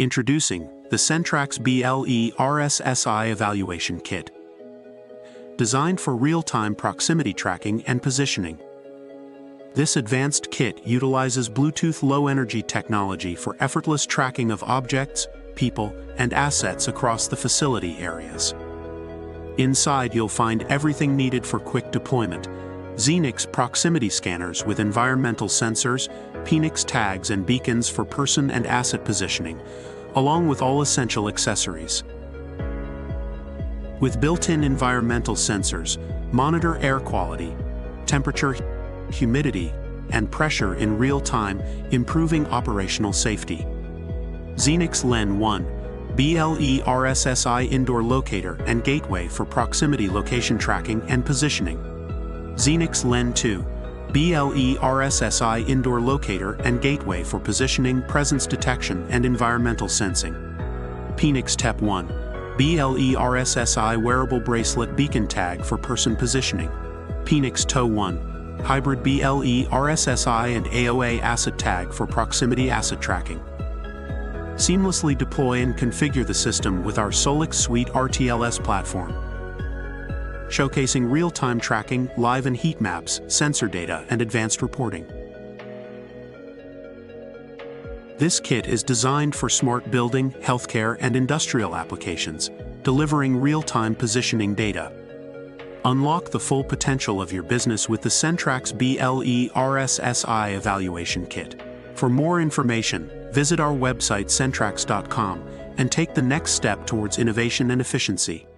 Introducing the Centrax BLE RSSI Evaluation Kit. Designed for real-time proximity tracking and positioning. This advanced kit utilizes Bluetooth low-energy technology for effortless tracking of objects, people, and assets across the facility areas. Inside you'll find everything needed for quick deployment: Xenix proximity scanners with environmental sensors, Penix tags and beacons for person and asset positioning, along with all essential accessories. With built-in environmental sensors, monitor air quality, temperature, humidity, and pressure in real time, improving operational safety. Xenix LEN 1, BLE RSSI Indoor Locator and Gateway for proximity location tracking and positioning. Xenix LEN 2, BLE RSSI Indoor Locator and Gateway for positioning, presence detection, and environmental sensing. Penix TEP 1, BLE RSSI Wearable Bracelet Beacon Tag for person positioning. Penix TOW 1, Hybrid BLE RSSI and AOA Asset Tag for proximity asset tracking. Seamlessly deploy and configure the system with our Solix Suite RTLS platform, showcasing real-time tracking, live and heat maps, sensor data, and advanced reporting. This kit is designed for smart building, healthcare, and industrial applications, delivering real-time positioning data. Unlock the full potential of your business with the Centrax BLE RSSI Evaluation Kit. For more information, visit our website centrax.com and take the next step towards innovation and efficiency.